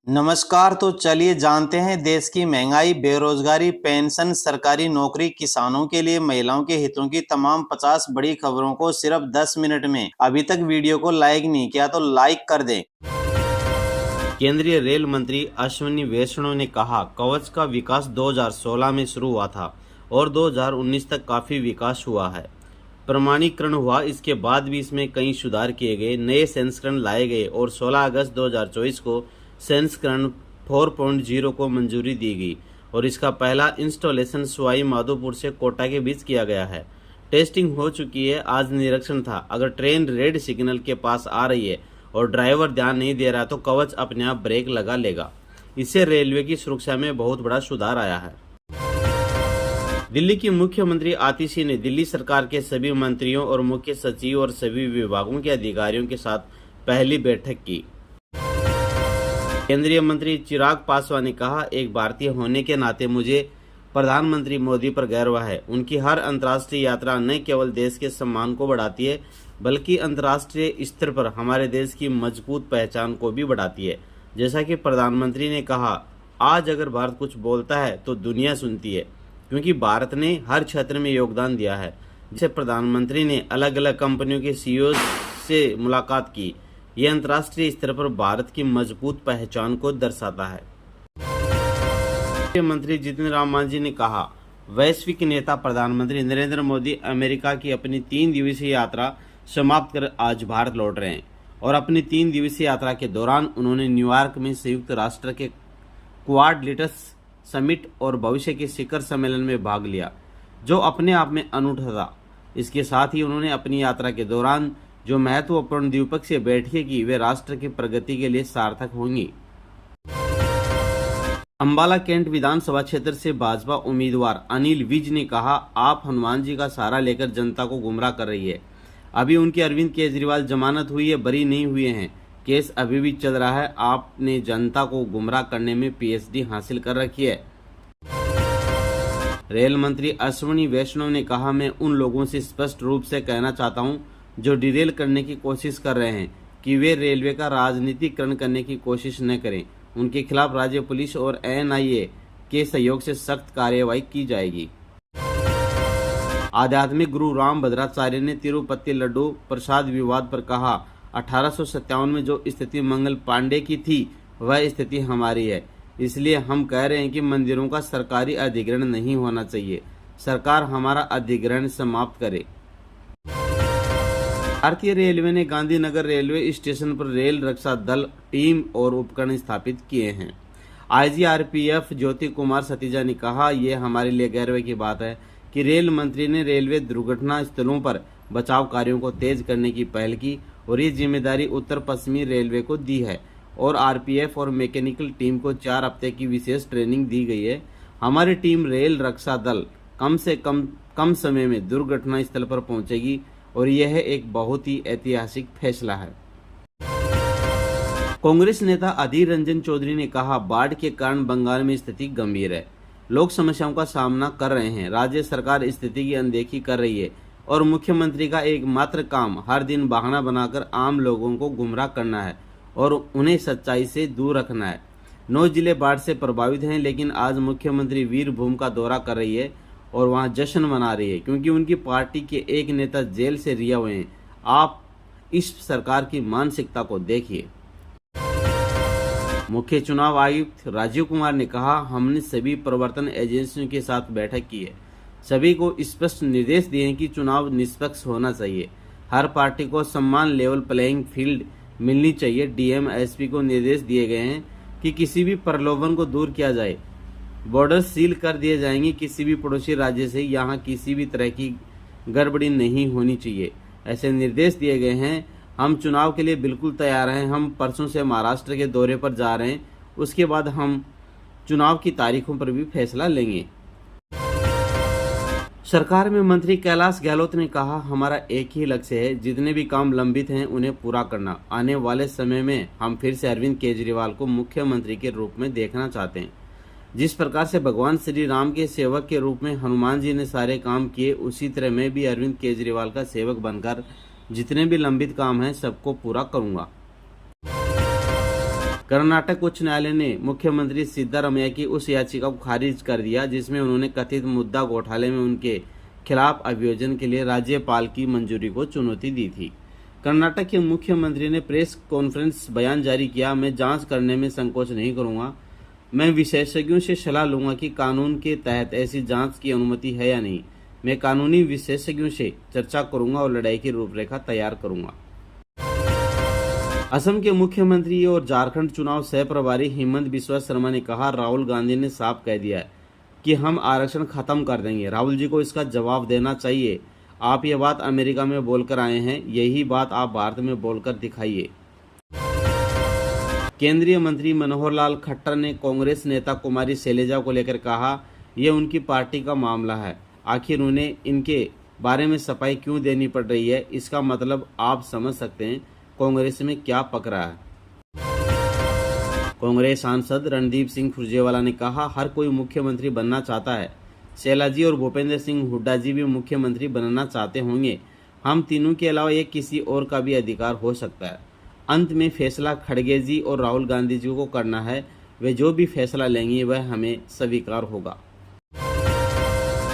नमस्कार। तो चलिए जानते हैं देश की महंगाई, बेरोजगारी, पेंशन, सरकारी नौकरी, किसानों के लिए महिलाओं के हितों की तमाम 50 बड़ी खबरों को सिर्फ 10 मिनट में। अभी तक वीडियो को लाइक नहीं किया तो लाइक कर दें। केंद्रीय रेल मंत्री अश्विनी वैष्णव ने कहा, कवच का विकास 2016 में शुरू हुआ था और 2019 तक काफी विकास हुआ है। प्रमाणीकरण हुआ, इसके बाद भी इसमें कई सुधार किए गए, नए संस्करण लाए गए और 16 अगस्त 2024 को संस्करण 4.0 को मंजूरी दी गई और इसका पहला इंस्टॉलेशन सवाई माधोपुर से कोटा के बीच किया गया है। टेस्टिंग हो चुकी है। आज निरीक्षण था। अगर ट्रेन रेड सिग्नल के पास आ रही है और ड्राइवर ध्यान नहीं दे रहा तो कवच अपने आप ब्रेक लगा लेगा। इससे रेलवे की सुरक्षा में बहुत बड़ा सुधार आया है। दिल्ली की मुख्यमंत्री आतिशी ने दिल्ली सरकार के सभी मंत्रियों और मुख्य सचिव और सभी विभागों के अधिकारियों के साथ पहली बैठक की। केंद्रीय मंत्री चिराग पासवान ने कहा, एक भारतीय होने के नाते मुझे प्रधानमंत्री मोदी पर गर्व है। उनकी हर अंतर्राष्ट्रीय यात्रा न केवल देश के सम्मान को बढ़ाती है बल्कि अंतर्राष्ट्रीय स्तर पर हमारे देश की मजबूत पहचान को भी बढ़ाती है। जैसा कि प्रधानमंत्री ने कहा, आज अगर भारत कुछ बोलता है तो दुनिया सुनती है, क्योंकि भारत ने हर क्षेत्र में योगदान दिया है। जिसे प्रधानमंत्री ने अलग अलग कंपनियों के सीईओ से मुलाकात की। यह अंतर्राष्ट्रीय स्तर पर भारत की मजबूत पहचान को दर्शाता है। मंत्री जितिन राम मांझी ने कहा, वैश्विक नेता प्रधानमंत्री नरेंद्र मोदी अमेरिका की अपनी 3 दिवसीय यात्रा समाप्त कर आज भारत लौट रहे हैं और अपनी 3 दिवसीय यात्रा के दौरान उन्होंने न्यूयॉर्क में संयुक्त राष्ट्र के क्वाड लीडर्स समिट और भविष्य के शिखर सम्मेलन में भाग लिया, जो अपने आप में अनूठा था। इसके साथ ही उन्होंने अपनी यात्रा के दौरान जो महत्वपूर्ण द्विपक्षीय बैठकें की, वे राष्ट्र की प्रगति के लिए सार्थक होंगी। अंबाला कैंट विधानसभा क्षेत्र से भाजपा उम्मीदवार अनिल विज ने कहा, आप हनुमान जी का सहारा लेकर जनता को गुमराह कर रही है। अभी उनकी अरविंद केजरीवाल जमानत हुई है, बरी नहीं हुए हैं, केस अभी भी चल रहा है। आपने जनता को गुमराह करने में पीएचडी हासिल कर रखी है। रेल मंत्री अश्विनी वैष्णव ने कहा, मैं उन लोगों से स्पष्ट रूप से कहना चाहता हूं जो डिरेल करने की कोशिश कर रहे हैं कि वे रेलवे का राजनीतिकरण करने की कोशिश न करें। उनके खिलाफ राज्य पुलिस और एनआईए के सहयोग से सख्त कार्रवाई की जाएगी। आध्यात्मिक गुरु राम भद्राचार्य ने तिरुपति लड्डू प्रसाद विवाद पर कहा, 1857 में जो स्थिति मंगल पांडे की थी वह स्थिति हमारी है। इसलिए हम कह रहे हैं कि मंदिरों का सरकारी अधिग्रहण नहीं होना चाहिए। सरकार हमारा अधिग्रहण समाप्त करे। भारतीय रेलवे ने गांधीनगर रेलवे स्टेशन पर रेल रक्षा दल टीम और उपकरण स्थापित किए हैं। आईजी आरपीएफ ज्योति कुमार सतीजा ने कहा, यह हमारे लिए गर्व की बात है कि रेल मंत्री ने रेलवे दुर्घटना स्थलों पर बचाव कार्यों को तेज करने की पहल की और ये जिम्मेदारी उत्तर पश्चिमी रेलवे को दी है और आरपीएफ और मैकेनिकल टीम को 4 हफ्ते की विशेष ट्रेनिंग दी गई है। हमारी टीम रेल रक्षा दल कम से कम समय में दुर्घटना स्थल पर पहुंचेगी और यह एक बहुत ही ऐतिहासिक फैसला है। कांग्रेस नेता अधीर रंजन चौधरी ने कहा, बाढ़ के कारण बंगाल में स्थिति गंभीर है। लोग समस्याओं का सामना कर रहे हैं। राज्य सरकार स्थिति की अनदेखी कर रही है और मुख्यमंत्री का एकमात्र काम हर दिन बहाना बनाकर आम लोगों को गुमराह करना है और उन्हें सच्चाई से दूर रखना है। 9 जिले बाढ़ से प्रभावित हैं, लेकिन आज मुख्यमंत्री वीरभूम का दौरा कर रही है और वहां जश्न मना रही है क्योंकि उनकी पार्टी के एक नेता जेल से रिहा हुए हैं। आप इस सरकार की मानसिकता को देखिए। मुख्य चुनाव आयुक्त राजीव कुमार ने कहा, हमने सभी प्रवर्तन एजेंसियों के साथ बैठक की है। सभी को स्पष्ट निर्देश दिए हैं कि चुनाव निष्पक्ष होना चाहिए। हर पार्टी को समान लेवल प्लेइंग फील्ड मिलनी चाहिए। डीएम एसपी को निर्देश दिए गए हैं कि किसी भी प्रलोभन को दूर किया जाए। बॉर्डर सील कर दिए जाएंगे। किसी भी पड़ोसी राज्य से यहाँ किसी भी तरह की गड़बड़ी नहीं होनी चाहिए, ऐसे निर्देश दिए गए हैं। हम चुनाव के लिए बिल्कुल तैयार हैं। हम परसों से महाराष्ट्र के दौरे पर जा रहे हैं। उसके बाद हम चुनाव की तारीखों पर भी फैसला लेंगे। सरकार में मंत्री कैलाश गहलोत ने कहा, हमारा एक ही लक्ष्य है, जितने भी काम लंबित हैं उन्हें पूरा करना। आने वाले समय में हम फिर से अरविंद केजरीवाल को मुख्यमंत्री के रूप में देखना चाहते हैं। जिस प्रकार से भगवान श्री राम के सेवक के रूप में हनुमान जी ने सारे काम किए, उसी तरह मैं भी अरविंद केजरीवाल का सेवक बनकर जितने भी लंबित काम हैं सबको पूरा करूंगा। कर्नाटक उच्च न्यायालय ने मुख्यमंत्री सिद्धारमैया की उस याचिका को खारिज कर दिया जिसमें उन्होंने कथित मुद्दा घोटाले में उनके खिलाफ अभियोजन के लिए राज्यपाल की मंजूरी को चुनौती दी थी। कर्नाटक के मुख्यमंत्री ने प्रेस कॉन्फ्रेंस बयान जारी किया, मैं जांच करने में संकोच नहीं करूंगा। मैं विशेषज्ञों से सलाह लूंगा कि कानून के तहत ऐसी जांच की अनुमति है या नहीं। मैं कानूनी विशेषज्ञों से चर्चा करूंगा और लड़ाई की रूपरेखा तैयार करूंगा। असम के मुख्यमंत्री और झारखंड चुनाव सह प्रभारी हेमंत बिस्वा शर्मा ने कहा, राहुल गांधी ने साफ कह दिया है कि हम आरक्षण खत्म कर देंगे। राहुल जी को इसका जवाब देना चाहिए। आप ये बात अमेरिका में बोलकर आए हैं, यही बात आप भारत में बोलकर दिखाइए। केंद्रीय मंत्री मनोहर लाल खट्टर ने कांग्रेस नेता कुमारी शैलजा को लेकर कहा, यह उनकी पार्टी का मामला है, आखिर उन्हें इनके बारे में सफाई क्यों देनी पड़ रही है। इसका मतलब आप समझ सकते हैं कांग्रेस में क्या पक रहा है। कांग्रेस सांसद रणदीप सिंह सुरजेवाला ने कहा, हर कोई मुख्यमंत्री बनना चाहता है। शैलजा जी और भूपेंद्र सिंह हुड्डा जी भी मुख्यमंत्री बनना चाहते होंगे। हम तीनों के अलावा ये किसी और का भी अधिकार हो सकता है। अंत में फैसला खड़गे जी और राहुल गांधी जी को करना है। वे जो भी फैसला लेंगे वह हमें स्वीकार होगा।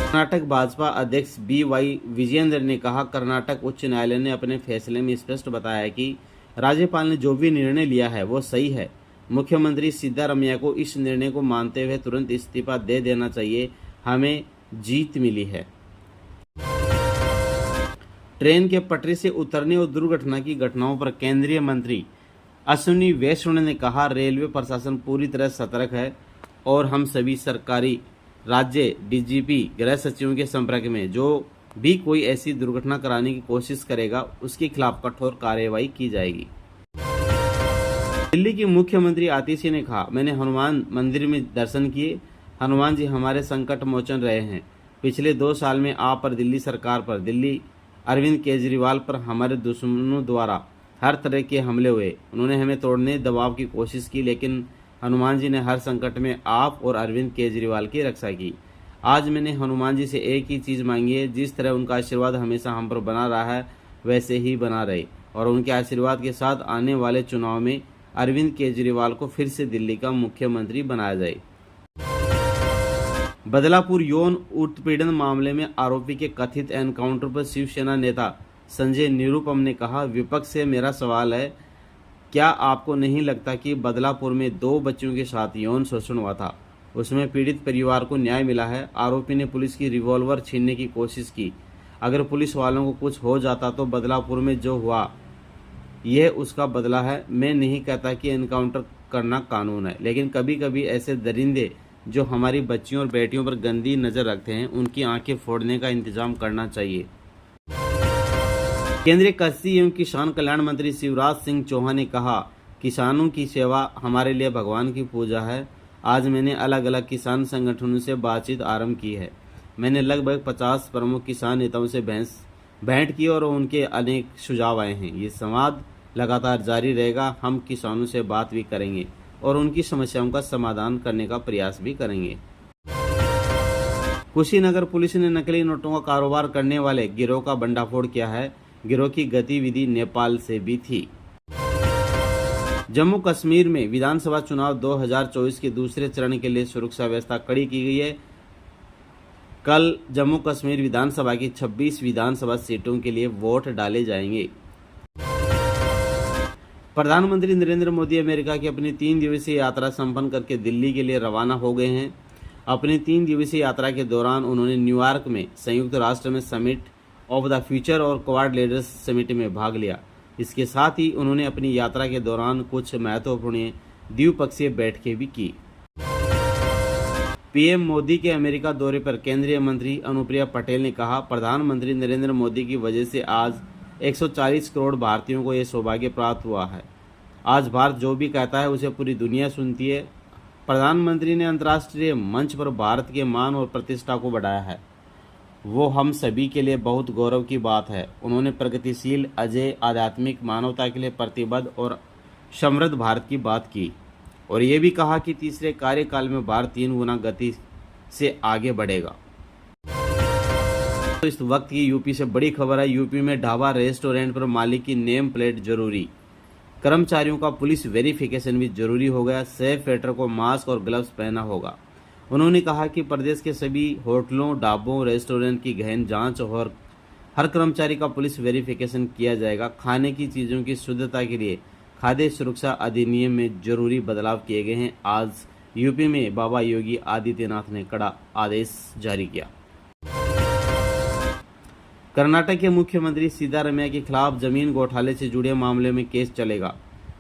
कर्नाटक भाजपा अध्यक्ष BY विजयेंद्र ने कहा, कर्नाटक उच्च न्यायालय ने अपने फैसले में स्पष्ट बताया है कि राज्यपाल ने जो भी निर्णय लिया है वो सही है। मुख्यमंत्री सिद्धारमैया को इस निर्णय को मानते हुए तुरंत इस्तीफा दे देना चाहिए। हमें जीत मिली है। ट्रेन के पटरी से उतरने और दुर्घटना की घटनाओं पर केंद्रीय मंत्री अश्विनी वैष्णव ने कहा, रेलवे प्रशासन पूरी तरह सतर्क है और हम सभी सरकारी राज्य DGP गृह सचिवों के संपर्क में। जो भी कोई ऐसी दुर्घटना कराने की कोशिश करेगा उसके खिलाफ कठोर कार्रवाई की जाएगी। दिल्ली की मुख्यमंत्री आतिशी ने कहा, मैंने हनुमान मंदिर में दर्शन किए। हनुमान जी हमारे संकट मोचन रहे हैं। पिछले 2 साल में आप पर, दिल्ली सरकार पर, दिल्ली अरविंद केजरीवाल पर हमारे दुश्मनों द्वारा हर तरह के हमले हुए। उन्होंने हमें तोड़ने दबाव की कोशिश की, लेकिन हनुमान जी ने हर संकट में आप और अरविंद केजरीवाल की रक्षा की। आज मैंने हनुमान जी से एक ही चीज़ मांगी है, जिस तरह उनका आशीर्वाद हमेशा हम पर बना रहा है वैसे ही बना रहे और उनके आशीर्वाद के साथ आने वाले चुनाव में अरविंद केजरीवाल को फिर से दिल्ली का मुख्यमंत्री बनाया जाए। बदलापुर यौन उत्पीड़न मामले में आरोपी के कथित एनकाउंटर पर शिवसेना नेता संजय निरुपम ने कहा, विपक्ष से मेरा सवाल है, क्या आपको नहीं लगता कि बदलापुर में 2 बच्चों के साथ यौन शोषण हुआ था, उसमें पीड़ित परिवार को न्याय मिला है। आरोपी ने पुलिस की रिवॉल्वर छीनने की कोशिश की। अगर पुलिस वालों को कुछ हो जाता तो बदलापुर में जो हुआ यह उसका बदला है। मैं नहीं कहता कि एनकाउंटर करना कानून है, लेकिन कभी कभी ऐसे दरिंदे जो हमारी बच्चियों और बेटियों पर गंदी नज़र रखते हैं उनकी आंखें फोड़ने का इंतजाम करना चाहिए। केंद्रीय कृषि एवं किसान कल्याण मंत्री शिवराज सिंह चौहान ने कहा, किसानों की सेवा हमारे लिए भगवान की पूजा है। आज मैंने अलग अलग किसान संगठनों से बातचीत आरंभ की है। मैंने लगभग 50 प्रमुख किसान नेताओं से भेंट की और उनके अनेक सुझाव आए हैं। ये संवाद लगातार जारी रहेगा। हम किसानों से बात भी करेंगे और उनकी समस्याओं का समाधान करने का प्रयास भी करेंगे। कुशीनगर पुलिस ने नकली नोटों का कारोबार करने वाले गिरोह का भंडाफोड़ किया है। गिरोह की गतिविधि नेपाल से भी थी। जम्मू कश्मीर में विधानसभा चुनाव 2024 के दूसरे चरण के लिए सुरक्षा व्यवस्था कड़ी की गई है। कल जम्मू कश्मीर विधानसभा की 26 विधानसभा सीटों के लिए वोट डाले जाएंगे। प्रधानमंत्री नरेंद्र मोदी अमेरिका की अपनी 3 दिवसीय यात्रा संपन्न करके दिल्ली के लिए रवाना हो गए हैं। अपनी 3 दिवसीय यात्रा के दौरान उन्होंने न्यूयॉर्क में संयुक्त राष्ट्र में समिट ऑफ द फ्यूचर और क्वाड लीडर्स समिट में भाग लिया। इसके साथ ही उन्होंने अपनी यात्रा के दौरान कुछ महत्वपूर्ण द्विपक्षीय बैठकें भी की। पीएम मोदी के अमेरिका दौरे पर केंद्रीय मंत्री अनुप्रिया पटेल ने कहा, प्रधानमंत्री नरेंद्र मोदी की वजह से आज 140 करोड़ भारतीयों को यह सौभाग्य प्राप्त हुआ है। आज भारत जो भी कहता है उसे पूरी दुनिया सुनती है। प्रधानमंत्री ने अंतर्राष्ट्रीय मंच पर भारत के मान और प्रतिष्ठा को बढ़ाया है। वो हम सभी के लिए बहुत गौरव की बात है। उन्होंने प्रगतिशील, अजय, आध्यात्मिक, मानवता के लिए प्रतिबद्ध और समृद्ध भारत की बात की और ये भी कहा कि तीसरे कार्यकाल में भारत 3 गुना गति से आगे बढ़ेगा। तो इस वक्त की यूपी से बड़ी खबर है। यूपी में ढाबा रेस्टोरेंट पर मालिक की नेम प्लेट जरूरी। कर्मचारियों का पुलिस वेरिफिकेशन भी जरूरी हो गया। सेफ वेटर को मास्क और ग्लव्स पहनना होगा। उन्होंने कहा कि प्रदेश के सभी होटलों, ढाबों, रेस्टोरेंट की गहन जांच और हर कर्मचारी का पुलिस वेरिफिकेशन किया जाएगा। खाने की चीज़ों की शुद्धता के लिए खाद्य सुरक्षा अधिनियम में जरूरी बदलाव किए गए हैं। आज यूपी में बाबा योगी आदित्यनाथ ने कड़ा आदेश जारी किया। कर्नाटक के मुख्यमंत्री सिद्धारमैया के खिलाफ जमीन घोटाले से जुड़े मामले में केस चलेगा।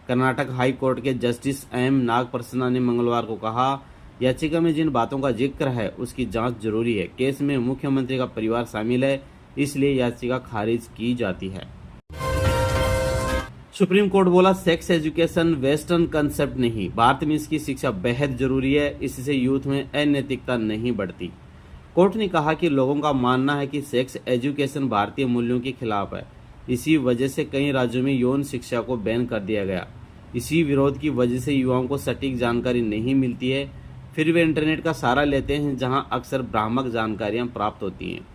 कर्नाटक हाई कोर्ट के जस्टिस एम नागप्रसन्ना ने मंगलवार को कहा, याचिका में जिन बातों का जिक्र है उसकी जांच जरूरी है। केस में मुख्यमंत्री का परिवार शामिल है, इसलिए याचिका खारिज की जाती है। सुप्रीम कोर्ट बोला, सेक्स एजुकेशन वेस्टर्न कंसेप्ट नहीं, भारत में इसकी शिक्षा बेहद जरूरी है, इससे यूथ में अनैतिकता नहीं बढ़ती। कोर्ट ने कहा कि लोगों का मानना है कि सेक्स एजुकेशन भारतीय मूल्यों के खिलाफ है। इसी वजह से कई राज्यों में यौन शिक्षा को बैन कर दिया गया। इसी विरोध की वजह से युवाओं को सटीक जानकारी नहीं मिलती है, फिर वे इंटरनेट का सहारा लेते हैं जहां अक्सर भ्रामक जानकारियां प्राप्त होती हैं।